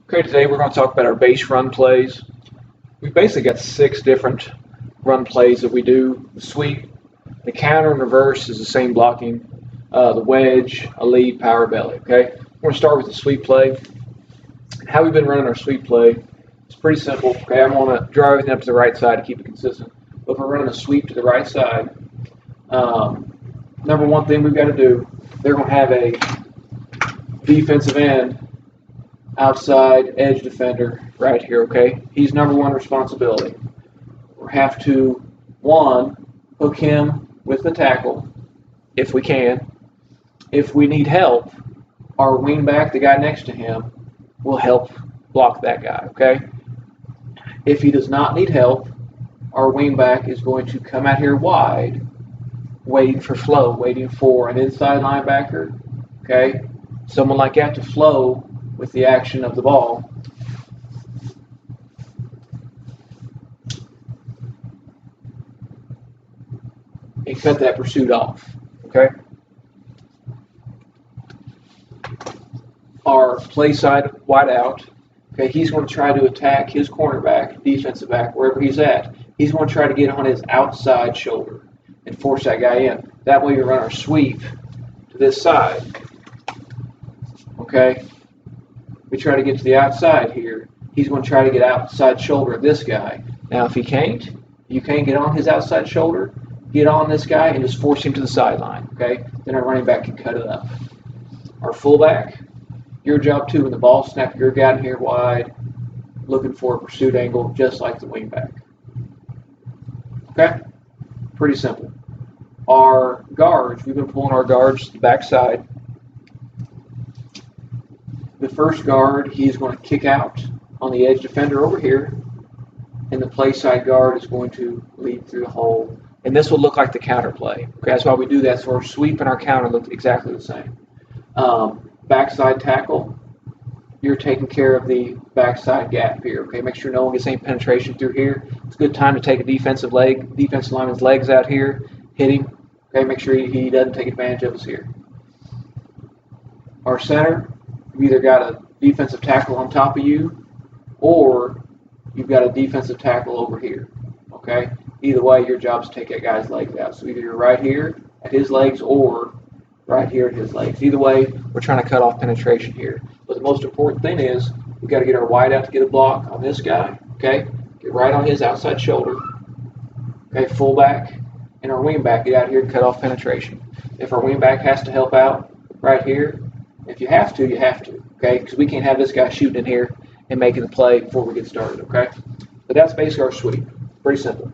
Okay, today we're going to talk about our base run plays. We've basically got 6 different run plays that we do. The sweep, the counter and reverse is the same blocking. The wedge, a lead, power, belly. Okay, we're going to start with the sweep play. How we've been running our sweep play is pretty simple. Okay, I'm going to draw everything up to the right side to keep it consistent. But if we're running a sweep to the right side, number one thing we've got to do, they're going to have a defensive end outside edge defender right here, okay? He's number one responsibility. We have to, one, hook him with the tackle, if we can. If we need help, our wingback, the guy next to him, will help block that guy, okay? If he does not need help, our wingback is going to come out here wide, waiting for flow, waiting for an inside linebacker, okay? Someone like that to flow with the action of the ball. And cut that pursuit off, okay? Our play side wide out, okay, he's going to try to attack his cornerback, defensive back, wherever he's at. He's going to try to get on his outside shoulder and force that guy in. That way we run our sweep to this side, okay? We try to get to the outside here. He's going to try to get outside shoulder of this guy. Now, if he can't, you can't get on his outside shoulder, get on this guy and just force him to the sideline, okay? Then our running back can cut it up. Our fullback, your job too, when the ball snapped, you're down here wide, looking for a pursuit angle, just like the wingback. Okay? Pretty simple. Our guards, we've been pulling our guards to the backside. The first guard, he's going to kick out on the edge defender over here, and the play side guard is going to lead through the hole. And this will look like the counter play. Okay, that's why we do that. So our sweep and our counter look exactly the same. Backside tackle, you're taking care of the backside gap here. Okay, make sure no one gets any penetration through here. It's a good time to take a defensive lineman's legs out here, hit him. Okay, make sure he doesn't take advantage of us here. Our center, you've either got a defensive tackle on top of you, or you've got a defensive tackle over here. Okay, either way, your job is to take that guy's legs out. So either you're right here at his legs, or right here at his legs. Either way, we're trying to cut off penetration here. But the most important thing is we've got to get our wide out to get a block on this guy. Okay, get right on his outside shoulder. Okay, fullback and our wingback get out here and cut off penetration. If our wingback has to help out right here, if you have to, you have to. Okay, because we can't have this guy shooting in here and making the play before we get started. Okay, but that's basically our sweep. Pretty simple.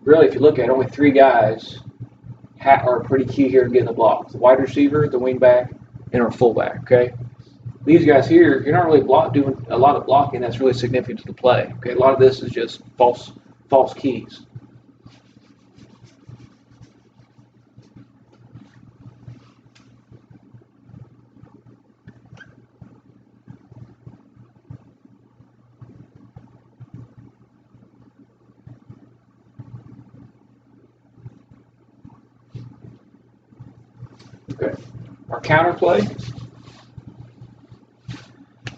Really, if you look at it, only 3 guys are pretty key here to getting the block. The wide receiver, the wingback, and our fullback, okay? These guys here, you're not really doing a lot of blocking that's really significant to the play, okay? A lot of this is just false keys. Okay, our counter play.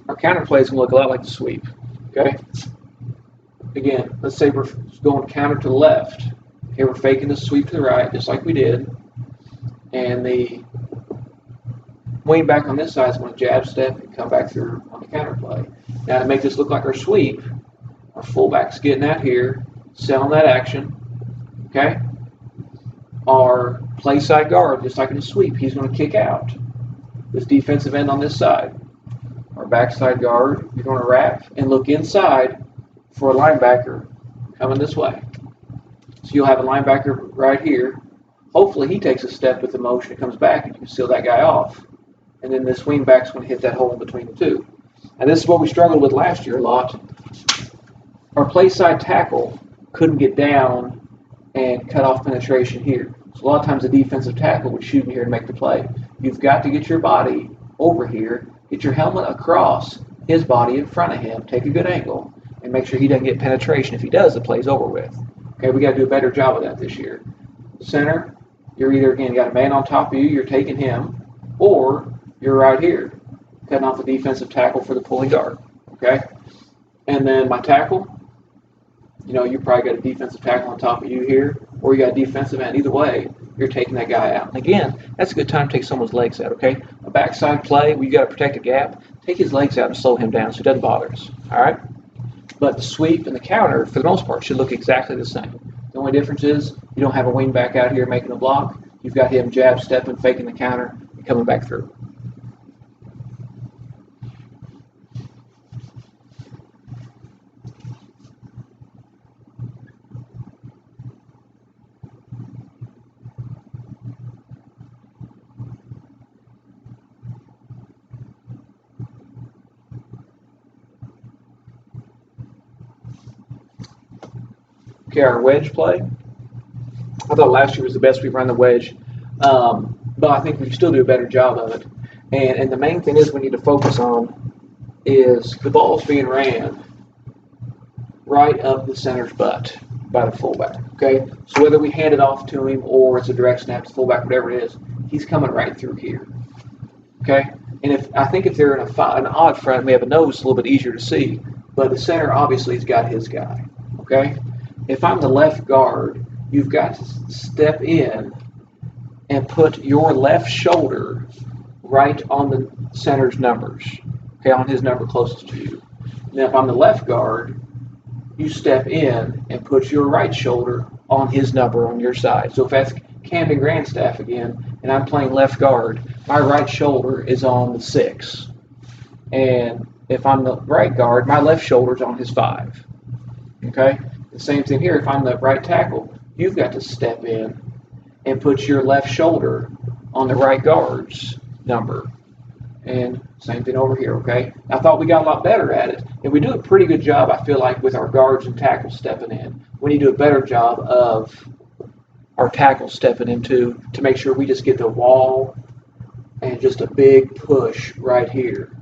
Our counter play is going to look a lot like the sweep. Okay. Again, let's say we're going counter to the left. Okay, we're faking the sweep to the right, just like we did, and the wingback on this side is going to jab step and come back through on the counter play. Now to make this look like our sweep, our fullback's getting out here, selling that action. Okay. Our play side guard, just like in the sweep, he's going to kick out. This defensive end on this side. Our backside guard, you're going to wrap and look inside for a linebacker coming this way. So you'll have a linebacker right here. Hopefully he takes a step with the motion and comes back and you can seal that guy off. And then this wingback's going to hit that hole in between the two. And this is what we struggled with last year a lot. Our play side tackle couldn't get down and cut off penetration here. So a lot of times the defensive tackle would shoot in here and make the play. You've got to get your body over here, get your helmet across his body in front of him, take a good angle, and make sure he doesn't get penetration. If he does, the play's over with. Okay, we got to do a better job of that this year. Center, you're either, again, got a man on top of you, you're taking him, or you're right here, cutting off the defensive tackle for the pulling guard. okay? And then my tackle, you know, you probably got a defensive tackle on top of you here, or you got a defensive end. Either way, you're taking that guy out. And again, that's a good time to take someone's legs out, okay? A backside play where you got to protect a gap, take his legs out and slow him down so he doesn't bother us, all right? But the sweep and the counter, for the most part, should look exactly the same. The only difference is you don't have a wing back out here making a block. You've got him jab stepping, faking the counter, and coming back through. Okay, our wedge play. I thought last year was the best we've run the wedge, but I think we can still do a better job of it. And the main thing is we need to focus on is the ball's being ran right up the center's butt by the fullback. Okay, so whether we hand it off to him or it's a direct snap to fullback, whatever it is, he's coming right through here. Okay, and I think if they're in an odd front, we have a nose a little bit easier to see, but the center obviously has got his guy. Okay, if I'm the left guard, you've got to step in and put your left shoulder right on the center's numbers, okay, on his number closest to you. Now, if I'm the left guard, you step in and put your right shoulder on his number on your side. So if that's Camden Grandstaff again, and I'm playing left guard, my right shoulder is on the 6. And if I'm the right guard, my left shoulder's on his 5. Okay? The same thing here, if I'm the right tackle, you've got to step in and put your left shoulder on the right guard's number. And same thing over here, okay? I thought we got a lot better at it. And we do a pretty good job, I feel like, with our guards and tackles stepping in. We need to do a better job of our tackles stepping in too, to make sure we just get the wall and just a big push right here,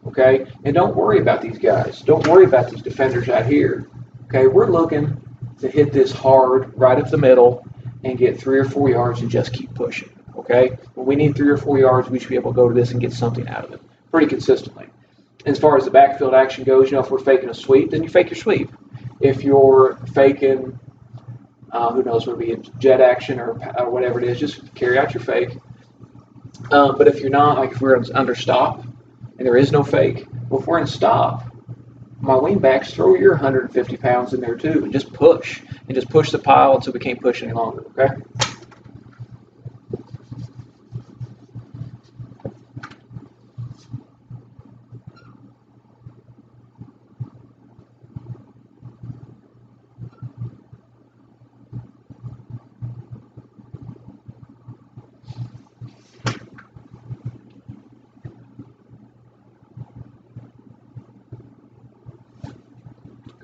okay? And don't worry about these guys. Don't worry about these defenders out here, okay? We're looking to hit this hard right up the middle and get 3 or 4 yards and just keep pushing. Okay, when we need 3 or 4 yards, we should be able to go to this and get something out of it pretty consistently. As far as the backfield action goes, you know, if we're faking a sweep, then you fake your sweep. If you're faking, who knows, would it be a jet action or whatever it is, just carry out your fake. But if you're not, like if we're under stop and there is no fake, well, if we're in stop, my wing backs, throw your 150 pounds in there too and just push the pile until we can't push any longer. Okay.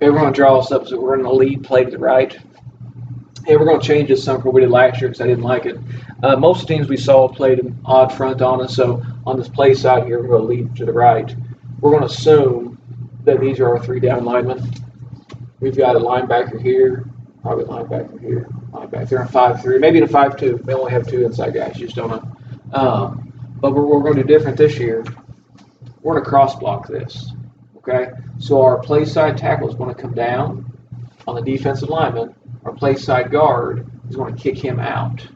Okay, we're going to draw this up so we're in the lead play to the right. And we're going to change this some from what we did last year because I didn't like it. Most of the teams we saw played an odd front on us, so on this play side here, we're going to lead to the right. We're going to assume that these are our 3 down linemen. We've got a linebacker here, probably a linebacker here, linebacker. They're in 5-3, maybe in a 5-2. They only have 2 inside guys, you just don't know. But what we're going to do different this year, we're going to cross block this. Okay, so our play side tackle is going to come down on the defensive lineman. Our play side guard is going to kick him out.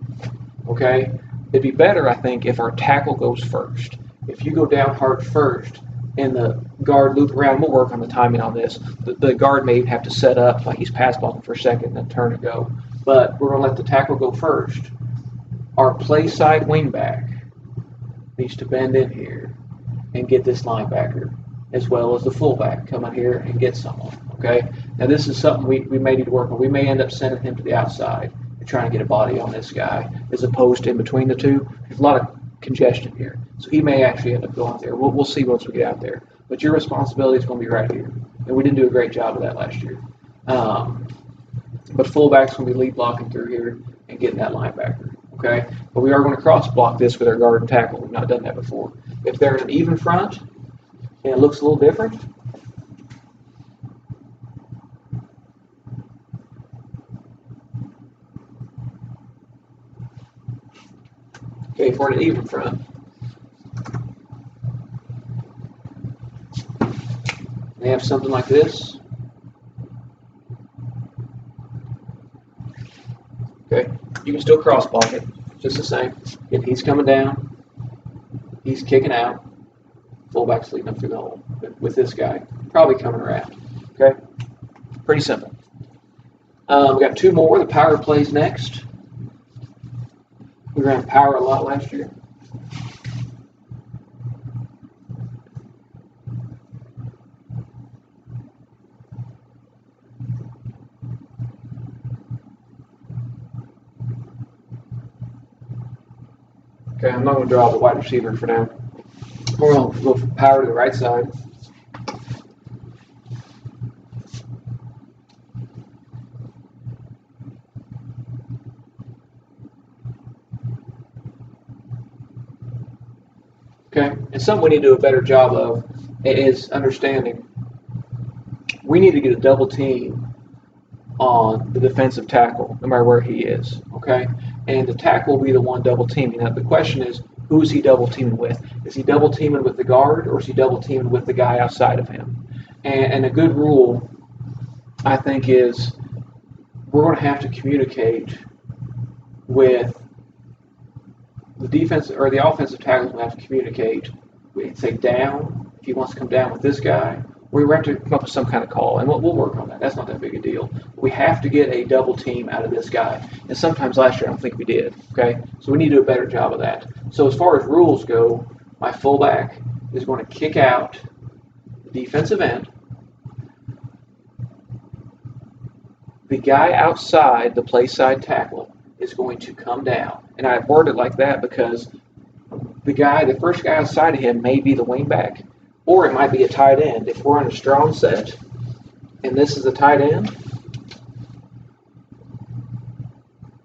Okay, it'd be better, I think, if our tackle goes first. If you go down hard first and the guard loop around, we'll work on the timing on this. The guard may have to set up like he's pass blocking for a second and then turn and go. But we're going to let the tackle go first. Our play side wingback needs to bend in here and get this linebacker, as well as the fullback come in here and get someone, okay? Now this is something we may need to work on. We may end up sending him to the outside and trying to get a body on this guy as opposed to in between the two. There's a lot of congestion here. So he may actually end up going there. We'll see once we get out there. But your responsibility is going to be right here. And we didn't do a great job of that last year. But fullback's going to be lead blocking through here and getting that linebacker, okay? But we are going to cross block this with our guard and tackle. We've not done that before. If they're in an even front, and it looks a little different. Okay, for an even front. they have something like this. Okay, you can still cross block it, just the same. If he's coming down, he's kicking out, fullback's leading up through the hole. With this guy, probably coming around. Okay, pretty simple. We got two more. The power plays next. We ran power a lot last year. Okay, I'm not going to draw the wide receiver for now. We're going to go from power to the right side. Okay, and something we need to do a better job of is understanding we need to get a double team on the defensive tackle, no matter where he is. Okay, and the tackle will be the one double teaming. Now the question is, who is he double teaming with? Is he double teaming with the guard, or is he double teaming with the guy outside of him? And a good rule, I think, is we're going to have to communicate with the defense or the offensive tackles. Will have to communicate. We say down if he wants to come down with this guy. We have to come up with some kind of call, and we'll work on that. That's not that big a deal. We have to get a double team out of this guy, and sometimes last year I don't think we did. Okay, so we need to do a better job of that. So as far as rules go, my fullback is going to kick out the defensive end. The guy outside the play side tackle is going to come down, and I word it like that because the first guy outside of him may be the wingback, or it might be a tight end. If we're on a strong set, and this is a tight end,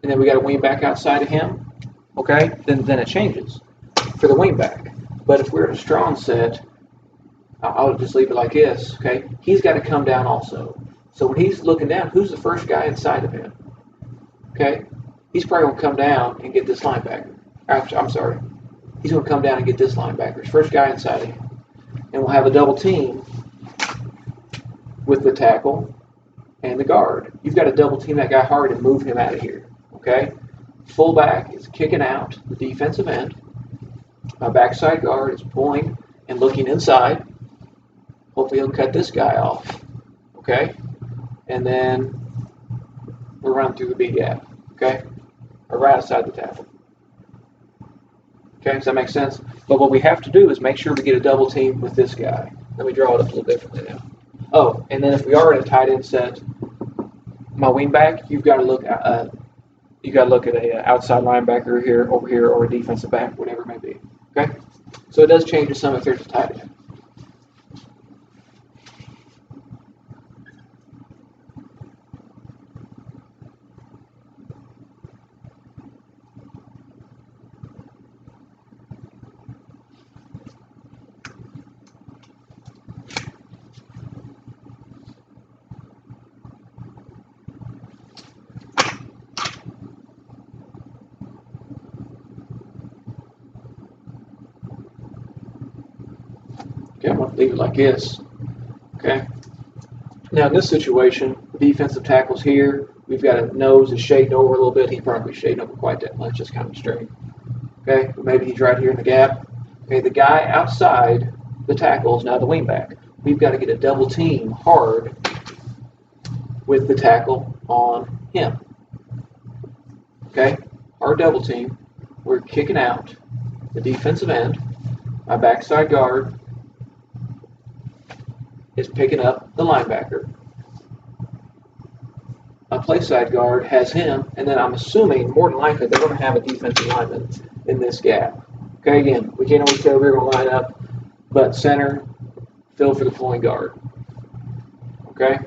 and then we got a wingback outside of him, okay, then it changes for the wingback. But if we're in a strong set, I'll just leave it like this, okay? He's got to come down also. So when he's looking down, who's the first guy inside of him? Okay? He's probably going to come down and get this linebacker. I'm sorry. He's going to come down and get this linebacker. First guy inside of him. And we'll have a double team with the tackle and the guard. You've got to double team that guy hard and move him out of here. Okay? Fullback is kicking out the defensive end. My backside guard is pulling and looking inside. Hopefully he'll cut this guy off. Okay? And then we're running through the B gap. Okay? Or right outside the tackle. Okay, does that make sense? But what we have to do is make sure we get a double team with this guy. Let me draw it up a little differently now. Oh, and then if we are in a tight end set, my wingback, you've got to look at a outside linebacker here, over here, or a defensive back, whatever it may be. Okay, so it does change to some if there's a tight end. Okay, I'm going to leave it like this. Okay. Now in this situation, the defensive tackle's here. We've got a nose that's shading over a little bit. He's probably shading over quite that much, just kind of straight. Okay, but maybe he's right here in the gap. Okay, the guy outside the tackle is now the wingback. We've got to get a double team hard with the tackle on him. Okay, hard double team. We're kicking out the defensive end. My backside guard is picking up the linebacker. My play side guard has him, and then I'm assuming more than likely they're going to have a defensive lineman in this gap. Okay, again, we can't always say we're going to line up, but center, fill for the pulling guard. Okay,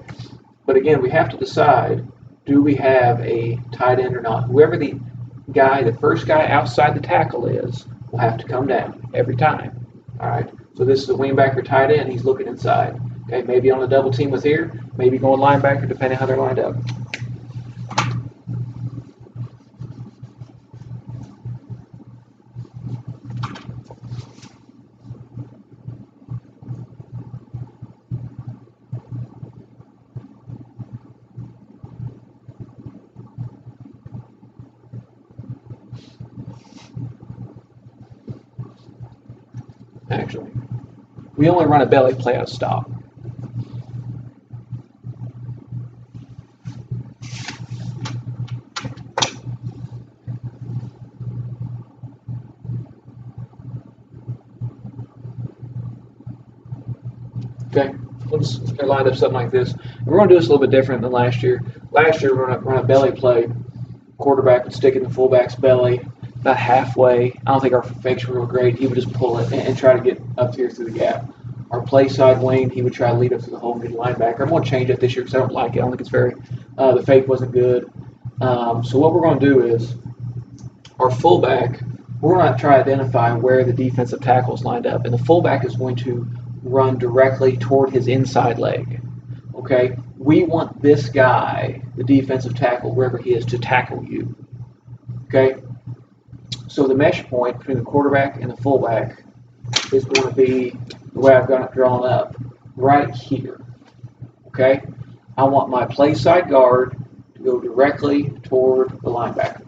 but again, we have to decide, do we have a tight end or not? Whoever the first guy outside the tackle is, will have to come down every time. All right, so this is a wingback or tight end. He's looking inside. Okay, maybe on a double team with here, maybe going linebacker, depending how they're lined up. we only run a belly play out of stop. Okay, let's line up something like this. And we're going to do this a little bit different than last year. Last year, we're going to run a belly play. Quarterback would stick in the fullback's belly about halfway. I don't think our fakes were real great. He would just pull it and try to get up here through the gap. Our play side wing, he would try to lead up to the hole and get a linebacker. I'm going to change it this year because I don't like it. I don't think it's very, the fake wasn't good. So what we're going to do is our fullback, we're going to try to identify where the defensive tackle is lined up. And the fullback is going to run directly toward his inside leg. Okay? We want this guy, the defensive tackle, wherever he is, to tackle you. Okay? So the mesh point between the quarterback and the fullback is going to be the way I've got it drawn up, right here. Okay? I want my play side guard to go directly toward the linebacker.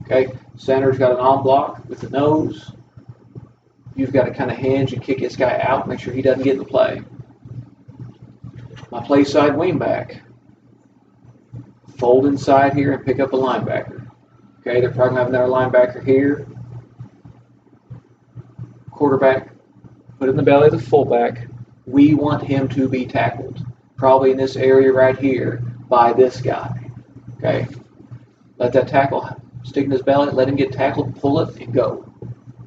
Okay? Center's got an on block with the nose. You've got to kind of hinge and kick this guy out, make sure he doesn't get in the play. My play side wingback, fold inside here and pick up a linebacker. Okay, they're probably going to have another linebacker here. Quarterback, put it in the belly of the fullback. We want him to be tackled, probably in this area right here by this guy. Okay, let that tackle stick in his belly, let him get tackled, pull it, and go.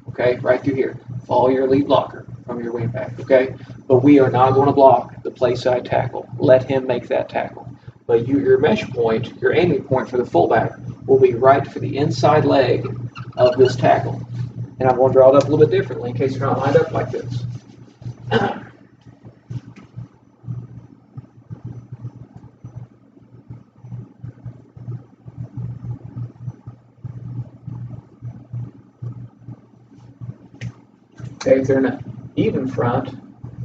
Okay, right through here. Follow your lead blocker from your wingback. Okay, but we are not going to block the play side tackle. Let him make that tackle. But your mesh point, your aiming point for the fullback, will be right for the inside leg of this tackle. And I'm going to draw it up a little bit differently in case you're not lined up like this. Okay, if they're in an even front,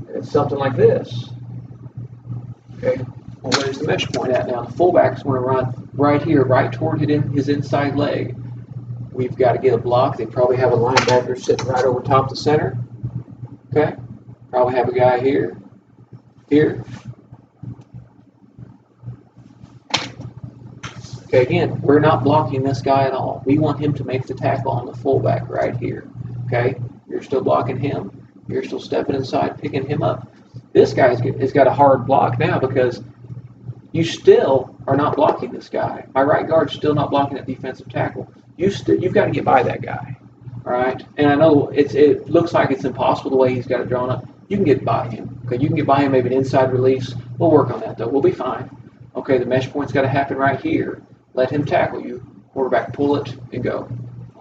it's something like this. Okay, well, where's the mesh point at now? The fullback's going to run right here, right toward his inside leg. We've got to get a block. They probably have a linebacker sitting right over top the center. Okay, probably have a guy here, here. Okay, again, we're not blocking this guy at all. We want him to make the tackle on the fullback right here. Okay, you're still blocking him. You're still stepping inside, picking him up. This guy has got a hard block now because you still are not blocking this guy. My right guard's still not blocking that defensive tackle. You've got to get by that guy. All right, and I know it looks like it's impossible the way he's got it drawn up. You can get by him. Okay, you can get by him, maybe an inside release. We'll work on that though. We'll be fine. Okay, the mesh point's got to happen right here. Let him tackle you. Quarterback, pull it and go.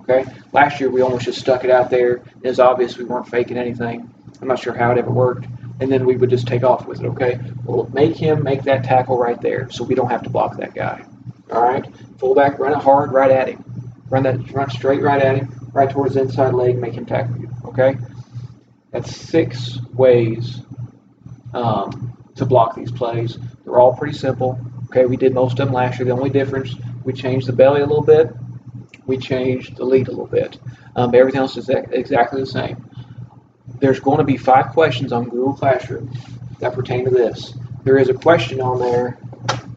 Okay. Last year we almost just stuck it out there. It was obvious we weren't faking anything. I'm not sure how it ever worked. And then we would just take off with it. Okay. Well, make him make that tackle right there, so we don't have to block that guy. All right. Fullback, run it hard right at him. Run straight right at him, right towards his inside leg. Make him tackle you. Okay. That's 6 ways to block these plays. They're all pretty simple. Okay, we did most of them last year. The only difference, we changed the belly a little bit. We changed the lead a little bit. But everything else is exactly the same. There's going to be 5 questions on Google Classroom that pertain to this. There is a question on there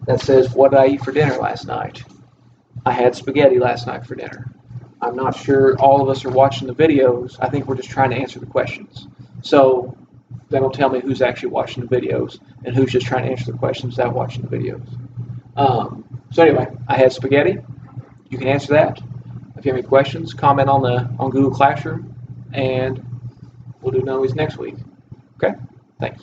that says, what did I eat for dinner last night? I had spaghetti last night for dinner. I'm not sure all of us are watching the videos. I think we're just trying to answer the questions. So that'll tell me who's actually watching the videos and who's just trying to answer the questions without watching the videos. So anyway, I had spaghetti. You can answer that. If you have any questions, comment on Google Classroom, and we'll do those next week. Okay? Thanks.